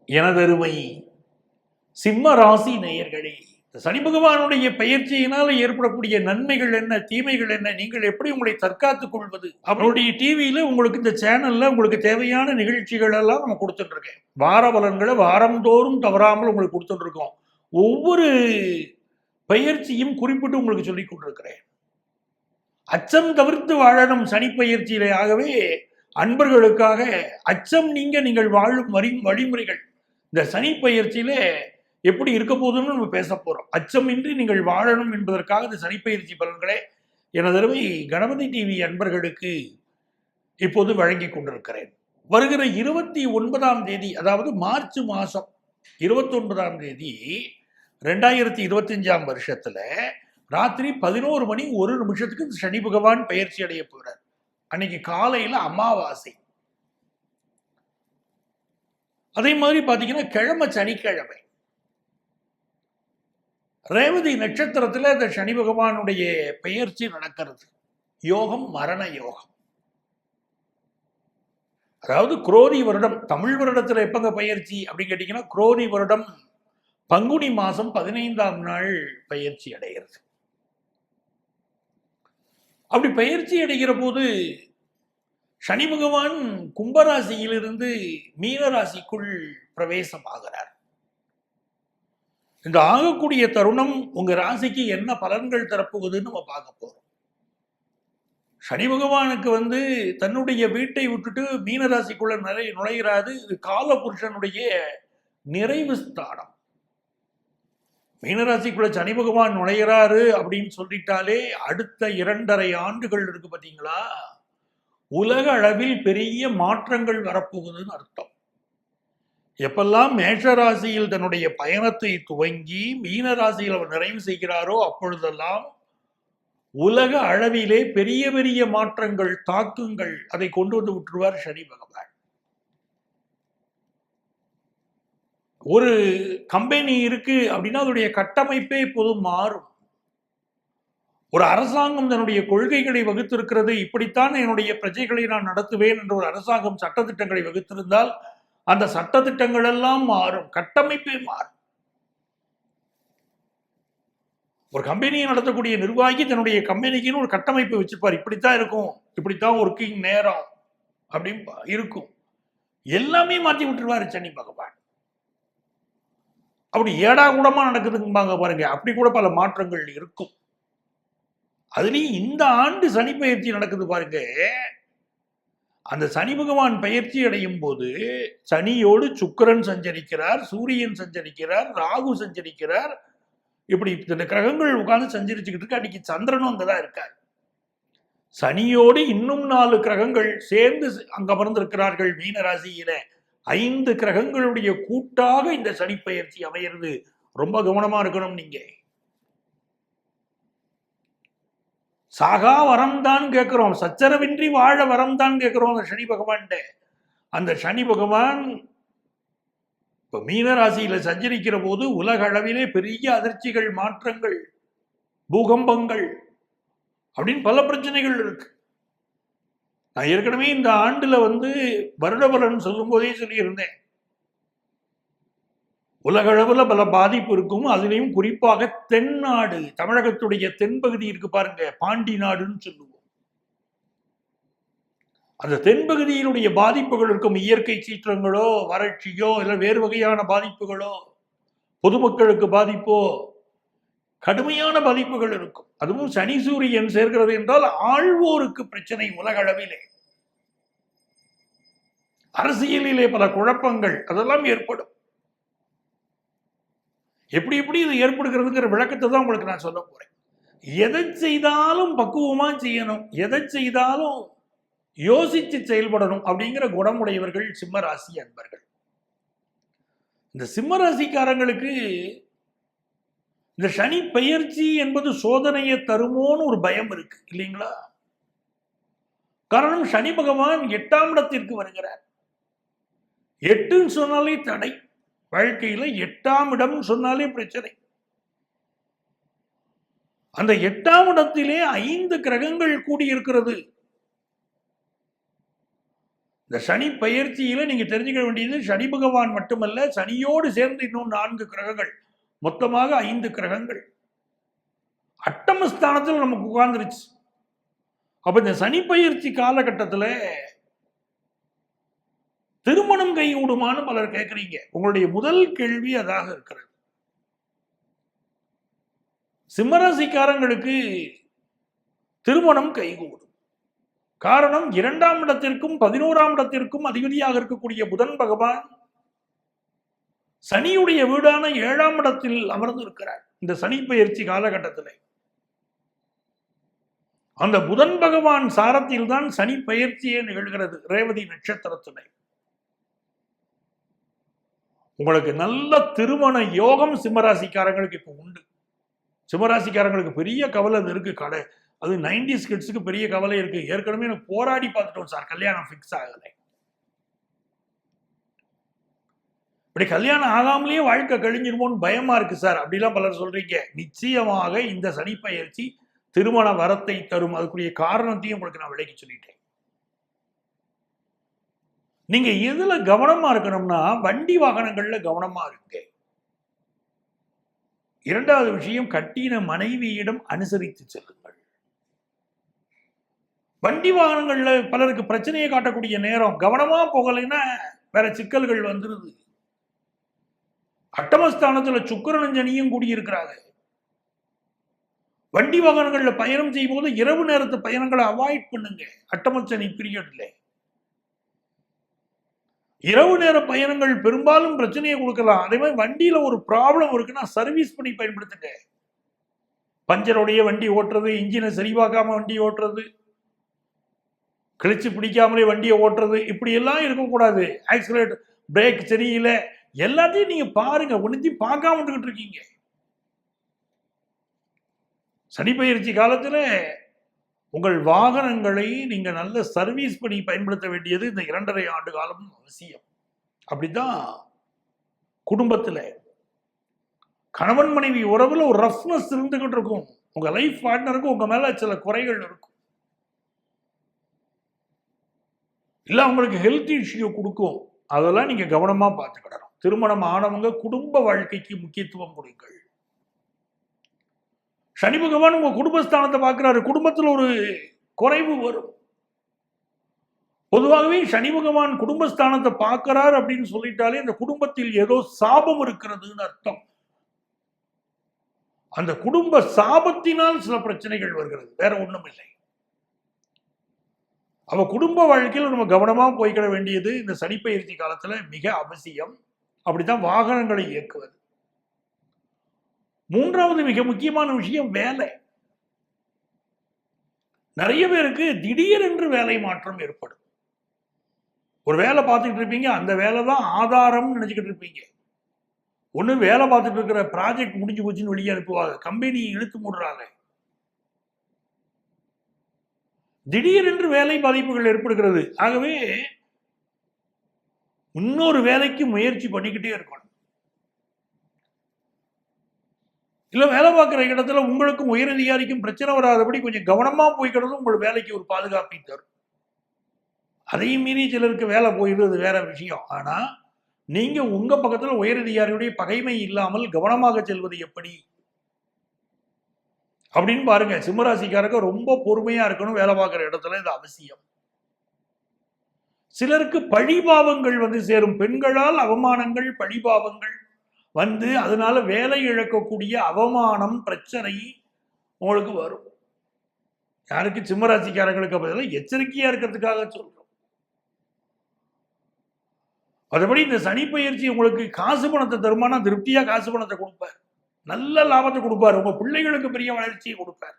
எனதருமை சிம்ம ராசி நேயர்களே, சனி பகவானுடைய பயிற்சியினால் ஏற்படக்கூடிய நன்மைகள் என்ன, தீமைகள் என்ன, நீங்கள் எப்படி உங்களை தற்காத்துக் கொள்வது, அவருடைய டிவியில உங்களுக்கு இந்த சேனல்ல உங்களுக்கு தேவையான நிகழ்ச்சிகள் எல்லாம் நம்ம கொடுத்துட்டு இருக்கேன். வார பலன்களை வாரந்தோறும் தவறாமல் உங்களுக்கு கொடுத்துட்டு இருக்கோம். ஒவ்வொரு பயிற்சியும் குறிப்பிட்டு உங்களுக்கு சொல்லிக் கொண்டிருக்கிறேன். அச்சம் தவிர்த்து வாழணும் சனி பயிற்சியிலே. ஆகவே அன்பர்களுக்காக அச்சம் நீங்கள் வாழும் வழிமுறைகள் இந்த சனி பயிற்சியில எப்படி இருக்க போதுன்னு நம்ம பேச போறோம். அச்சமின்றி நீங்கள் வாழணும் என்பதற்காக இந்த சனிப்பயிற்சி பலன்களே எனதருமை கணபதி டிவி அன்பர்களுக்கு இப்போது வழங்கி கொண்டிருக்கிறேன். வருகிற 29ஆம் தேதி, அதாவது மார்ச் மாதம் 29ஆம் தேதி 2025ஆம் வருஷத்துல ராத்திரி 11:01 சனி பகவான் பயிற்சி அடைய போறார். அன்னைக்கு காலையில அமாவாசை. அதே மாதிரி பாத்தீங்கன்னா கிழமை சனிக்கிழமை ரேவதி நட்சத்திரத்துல இந்த சனி பகவானுடைய பெயர்ச்சி நடக்கிறது. யோகம் மரண யோகம். அதாவது குரோதி வருடம், தமிழ் வருடத்துல எப்பங்க பயிற்சி அப்படின்னு கேட்டீங்கன்னா குரோதி வருடம் பங்குனி மாசம் 15ஆம் நாள் பயிற்சி அடைகிறது. அப்படி பயிற்சி அடைகிற போது சனி பகவான் கும்பராசியிலிருந்து மீனராசிக்குள் பிரவேசம் ஆகிறார். இந்த ஆகக்கூடிய தருணம் உங்க ராசிக்கு என்ன பலன்கள் தரப்போகுதுன்னு நம்ம பார்க்க போறோம். சனி பகவானுக்கு தன்னுடைய வீட்டை விட்டுட்டு மீனராசிக்குள்ள நுழைகிறாது. இது கால புருஷனுடைய நிறைவு ஸ்தானம். மீனராசிக்குள்ள சனி பகவான் நுழைகிறாரு அப்படின்னு சொல்லிட்டாலே அடுத்த 2.5 ஆண்டுகள் இருக்கு பாத்தீங்களா, உலக அளவில் பெரிய மாற்றங்கள் வரப்போகுதுன்னு அர்த்தம். எப்பெல்லாம் மேஷராசியில் தன்னுடைய பயணத்தை துவங்கி மீனராசியில் அவர் நிறைவு செய்கிறாரோ அப்பொழுதெல்லாம் உலக அளவிலே பெரிய பெரிய மாற்றங்கள், தாக்கங்கள் அதை கொண்டு வந்து விட்டுருவார் சனி பகவான். ஒரு கம்பெனி இருக்கு அப்படின்னா அதனுடைய கட்டமைப்பே இப்போதும் மாறும். ஒரு அரசாங்கம் தன்னுடைய கொள்கைகளை வகுத்திருக்கிறது, இப்படித்தான் என்னுடைய பிரஜைகளை நான் நடத்துவேன் என்ற ஒரு அரசாங்கம் சட்டத்திட்டங்களை வகுத்திருந்தால் அந்த சட்டத்திட்டங்கள் எல்லாம் மாறும், கட்டமைப்பே மாறும். ஒரு கம்பெனியை நடத்தக்கூடிய நிர்வாகி தன்னுடைய கம்பெனிக்குன்னு ஒரு கட்டமைப்பு வச்சிருப்பார். இப்படித்தான் இருக்கும், இப்படித்தான் ஒர்க்கிங் நேரம் அப்படின்னு இருக்கும். எல்லாமே மாற்றி விட்டுருவாரு சனி பகவான். அப்படி ஏடா கூடமா நடக்குதுங்க பாருங்க. அப்படி கூட பல மாற்றங்கள் இருக்கும். அதுலயும் இந்த ஆண்டு சனி பயிற்சி நடக்குது பாருங்க. அந்த சனி பகவான் பயிற்சி அடையும் போது சனியோடு சுக்கிரன் சஞ்சரிக்கிறார், சூரியன் சஞ்சரிக்கிறார், ராகு சஞ்சரிக்கிறார். இப்படி இந்த கிரகங்கள் உட்கார்ந்து சஞ்சரிச்சுக்கிட்டு இருக்கு. அன்னைக்கு சந்திரனும் அங்கதான் இருக்கார். சனியோடு இன்னும் 4 கிரகங்கள் சேர்ந்து அங்க அமர்ந்திருக்கிறார்கள் மீனராசியில. 5 கிரகங்களுடைய கூட்டாக இந்த சனி பயிற்சி அமையிறது. ரொம்ப கவனமா இருக்கணும். நீங்க சாகா வரம் தான் கேட்கிறோம், சச்சரவின்றி வாழ வரம் தான் கேட்கிறோம் அந்த சனி பகவான். அந்த சனி பகவான் இப்ப மீனராசியில சஞ்சரிக்கிற போது உலக அளவிலே பெரிய அதிர்ச்சிகள், மாற்றங்கள், பூகம்பங்கள் அப்படின்னு பல பிரச்சனைகள் இருக்கு. நான் ஏற்கனவே இந்த ஆண்டுல வருட பலன் சொல்லும் போதே சொல்லியிருந்தேன், உலக அளவுல பல பாதிப்பு இருக்கும். அதுலேயும் குறிப்பாக தென்னாடு, தமிழகத்துடைய தென்பகுதி இருக்கு பாருங்க, பாண்டி நாடுன்னு சொல்லுவோம். அந்த தென்பகுதியினுடைய பாதிப்புகள் இருக்கும். இயற்கை சீற்றங்களோ, வறட்சியோ, இல்லை வேறு வகையான பாதிப்புகளோ, பொதுமக்களுக்கு பாதிப்போ, கடுமையான பாதிப்புகள் இருக்கும். அதுவும் சனி சூரியன் சேர்க்கிறது என்றால் ஆழ்வோருக்கு பிரச்சனை. உலக அளவிலே அரசியலிலே பல குழப்பங்கள் அதெல்லாம் ஏற்படும். எப்படி இது ஏற்படுகிறதுங்கிற விளக்கத்தை தான் உங்களுக்கு நான் சொல்ல போறேன். எதை செய்தாலும் பக்குவமா செய்யணும், எதை செய்தாலும் யோசிச்சு செயல்படணும் அப்படிங்கிற குணமுடையவர்கள் சிம்ம ராசி அன்பர்கள். இந்த சிம்ம ராசிக்காரங்களுக்கு இந்த சனி பயிற்சி என்பது சோதனையை தருமோன்னு ஒரு பயம் இருக்கு இல்லைங்களா? காரணம் சனி பகவான் 8ஆம் இடத்திற்கு வருகிறார். 8ன்னு சொன்னாலே தடை. வாழ்க்கையில 8ஆம் இடம் சொன்னாலே பிரச்சனை. அந்த 8ஆம் இடத்திலே 5 கிரகங்கள் கூடியிருக்கிறது. இந்த சனி பயிற்சியில நீங்க தெரிஞ்சுக்க வேண்டியது, சனி பகவான் மட்டுமல்ல, சனியோடு சேர்ந்து இன்னும் 4 கிரகங்கள், மொத்தமாக 5 கிரகங்கள் அட்டமஸ்தானத்தில் நமக்கு உட்கார்ந்துருச்சு. அப்ப இந்த சனி பயிற்சி காலகட்டத்தில் திருமணம் கைகூடுமான்னு பலர் கேட்கிறீங்க. உங்களுடைய முதல் கேள்வி அதாக இருக்கிறது. சிம்மராசிக்காரங்களுக்கு திருமணம் கைகூடும். காரணம், 2ஆம் இடத்திற்கும் 11ஆம் இடத்திற்கும் அதிபதியாக இருக்கக்கூடிய புதன் பகவான் சனியுடைய வீடான 7ஆம் இடத்தில் அமர்ந்து இருக்கிறார். இந்த சனி பயிற்சி காலகட்டத்தில் அந்த புதன் பகவான் சாரத்தில் தான் சனி பயிற்சியே நிகழ்கிறது. ரேவதி நட்சத்திரத்துறை உங்களுக்கு நல்ல திருமண யோகம் சிம்மராசிக்காரங்களுக்கு இப்ப உண்டு. சிம்மராசிக்காரங்களுக்கு பெரிய கவலை இருக்கு. கடை அது 90s கிட்ஸுக்கு பெரிய கவலை இருக்கு. ஏற்கனவே எனக்கு போராடி பார்த்துட்டோம் சார், கல்யாணம் ஃபிக்ஸ் ஆகலை. இப்படி கல்யாணம் ஆகாமலேயே வாழ்க்கை கழிஞ்சிருமோன்னு பயமா இருக்கு சார், அப்படிலாம் பலர் சொல்றீங்க. நிச்சயமாக இந்த சனி பயிற்சி திருமண வரத்தை தரும். அதுக்குரிய காரணத்தையும் உங்களுக்கு நான் விளக்கி சொல்லிட்டேன். நீங்க எதுல கவனமா இருக்கணும்னா, வண்டி வாகனங்கள்ல கவனமா இருக்கு. 2வது விஷயம், கட்டின மனைவியிடம் அனுசரித்து செல்லுங்கள். வண்டி வாகனங்கள்ல பலருக்கு பிரச்சனையை காட்டக்கூடிய நேரம், கவனமா போகலைன்னா வேற சிக்கல்கள் வந்துருது. அட்டமஸ்தானத்துல சுக்கிரனும் சனியும் கூடியிருக்கிறாங்க. வண்டி வாகனங்கள்ல பயணம் செய்யும் போது இரவு நேரத்து பயணங்களை அவாய்ட் பண்ணுங்க. அட்டமச்சனி பீரியட்ல இரவு நேர பயணங்கள் பெரும்பாலும் பிரச்சனையை கொடுக்கலாம். அதே மாதிரி வண்டியில ஒரு ப்ராப்ளம் இருக்குன்னா சர்வீஸ் பண்ணி பயன்படுத்துங்க. பஞ்சருடைய வண்டி ஓட்டுறது, இன்ஜினை சரி பார்க்காம வண்டி ஓட்டுறது, கிழிச்சு பிடிக்காமலே வண்டியை ஓட்டுறது, இப்படி எல்லாம் இருக்கக்கூடாது. ஆக்சிலேட், பிரேக் சரியில்லை, எல்லாத்தையும் நீங்க பாருங்க. ஒன்னுத்தையும் பார்க்காம வந்துகிட்டு இருக்கீங்க. சனி பயிற்சி காலத்துல உங்கள் வாகனங்களை நீங்க நல்ல சர்வீஸ் பண்ணி பயன்படுத்த வேண்டியது இந்த 2.5 ஆண்டு காலம் அவசியம். அப்படித்தான் குடும்பத்துல கணவன் மனைவி உறவுல ஒரு ரஃப்னஸ் இருந்துகிட்டு இருக்கும். உங்க லைஃப் பார்ட்னருக்கு உங்க மேல சில குறைகள் இருக்கும், இல்ல உங்களுக்கு ஹெல்த் இஷ்யூ கொடுக்கும். அதெல்லாம் நீங்க கவனமா பார்த்துக்கிடணும். திருமணம் ஆனவங்க குடும்ப வாழ்க்கைக்கு முக்கியத்துவம் கொடுங்கள். சனி பகவான் உங்க குடும்பஸ்தானத்தை பார்க்கிறாரு. குடும்பத்தில் ஒரு குறைவு வரும். பொதுவாகவே சனி பகவான் குடும்பஸ்தானத்தை பார்க்கிறார் அப்படின்னு சொல்லிட்டாலே அந்த குடும்பத்தில் ஏதோ சாபம் இருக்கிறதுன்னு அர்த்தம். அந்த குடும்ப சாபத்தினால் சில பிரச்சனைகள் வருகிறது, வேற ஒண்ணும் இல்லை. அவ குடும்ப வாழ்க்கையில் நம்ம கவனமா போய்க்கிட வேண்டியது இந்த சனி பயிற்சி காலத்துல மிக அவசியம். அப்படித்தான் வாகனங்களை இயக்குவது. 3வது மிக முக்கியமான விஷயம் வேலை. நிறைய பேருக்கு திடீரென்று வேலை மாற்றம் ஏற்படும். ஒரு வேலை பார்த்துக்கிட்டு இருப்பீங்க, அந்த வேலை தான் ஆதாரம் நினைச்சுக்கிட்டு இருப்பீங்க. ஒண்ணு வேலை பார்த்துட்டு இருக்கிற ப்ராஜெக்ட் முடிஞ்சு போச்சுன்னு வெளியே அனுப்புவாங்க, கம்பெனி இழுத்து மூடுறாங்க. திடீரென்று வேலை பாதிப்புகள் ஏற்படுகிறது. ஆகவே இன்னொரு வேலைக்கு முயற்சி பண்ணிக்கிட்டே இருக்கணும். இல்ல வேலை பார்க்குற இடத்துல உங்களுக்கும் உயரதிகாரிக்கும் பிரச்சனை வராதபடி கொஞ்சம் கவனமா போய்க்கிறது உங்கள் வேலைக்கு ஒரு பாதுகாப்பை தரும். அதையும் மீறி சிலருக்கு வேலை போயிடுறது வேற விஷயம். ஆனா நீங்க உங்க பக்கத்துல உயரதிகாரியுடைய பகைமை இல்லாமல் கவனமாக செல்வது எப்படி அப்படின்னு பாருங்க. சிம்மராசிக்காரங்க ரொம்ப பொறுமையா இருக்கணும் வேலை பார்க்குற இடத்துல, இது அவசியம். சிலருக்கு பழிபாவங்கள் வந்து சேரும். பெண்களால் அவமானங்கள், பழிபாவங்கள் வந்து அதனால வேலை இழக்கக்கூடிய அவமானம், பிரச்சனை உங்களுக்கு வரும். யாருக்கு? சிம்மராசிக்காரங்களுக்கு. பதிலாக எச்சரிக்கையா இருக்கிறதுக்காக சொல்றோம். அதுபடி இந்த சனி பயிற்சி உங்களுக்கு காசு பணத்தை தருமானா, திருப்தியா காசு பணத்தை கொடுப்பார், நல்ல லாபத்தை கொடுப்பார், உங்க பிள்ளைகளுக்கு பெரிய வளர்ச்சியை கொடுப்பார்.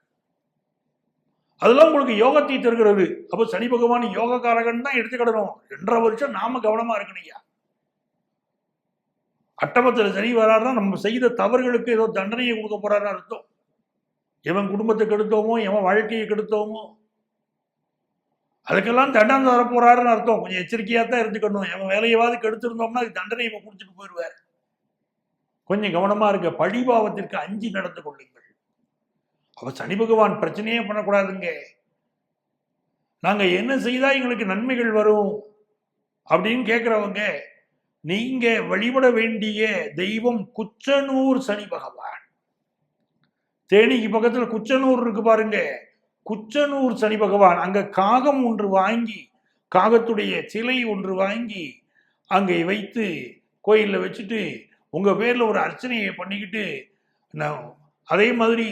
அதெல்லாம் உங்களுக்கு யோகத்தை தருகிறது. அப்போ சனி பகவான் யோகக்காரகன் தான் எடுத்துக்கிடணும். 2.5 வருஷம் நாம கவனமா இருக்கணையா. அட்டமத்தில் சனி வராருன்னா நம்ம செய்த தவறுகளுக்கு ஏதோ தண்டனையை கொடுக்க போறாருன்னு அர்த்தம். எவன் குடும்பத்தை கெடுத்தோமோ, எவன் வாழ்க்கையை கெடுத்தோமோ, அதுக்கெல்லாம் தண்டனை தர போறாருன்னு அர்த்தம். கொஞ்சம் எச்சரிக்கையா தான் இருந்துக்கணும். எவன் வேலையவாது கெடுத்திருந்தோம்னா அது தண்டனை இவன் குடிச்சிட்டு போயிடுவார். கொஞ்சம் கவனமா இருக்க. பழிபாவத்திற்கு அஞ்சி நடந்து கொள்ளுங்கள். அப்ப சனி பகவான் பிரச்சனையே பண்ணக்கூடாதுங்க. நாங்க என்ன செய்தா எங்களுக்கு நன்மைகள் வரும், அப்படின்னு கேட்கிறவங்க, நீங்க வழிபட வேண்டிய தெய்வம் குச்சனூர் சனி பகவான். தேனிக்கு பக்கத்துல குச்சனூர் இருக்கு பாருங்க, குச்சனூர் சனி பகவான். அங்க காகம் ஒன்று வாங்கி, காகத்துடைய சிலை ஒன்று வாங்கி அங்கே வைத்து கோயில்ல வச்சுட்டு உங்க பேர்ல ஒரு அர்ச்சனையை பண்ணிக்கிட்டு, அதே மாதிரி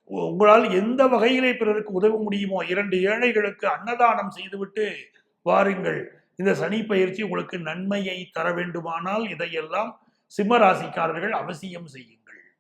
உங்களால் எந்த வகையிலே பிறருக்கு உதவ முடியுமோ 2 ஏழைகளுக்கு அன்னதானம் செய்துவிட்டு வாருங்கள். இந்த சனி பயிற்சி உங்களுக்கு நன்மையை தர வேண்டுமானால் இதையெல்லாம் சிம்ம ராசிக்காரர்கள் அவசியம் செய்யுங்கள்.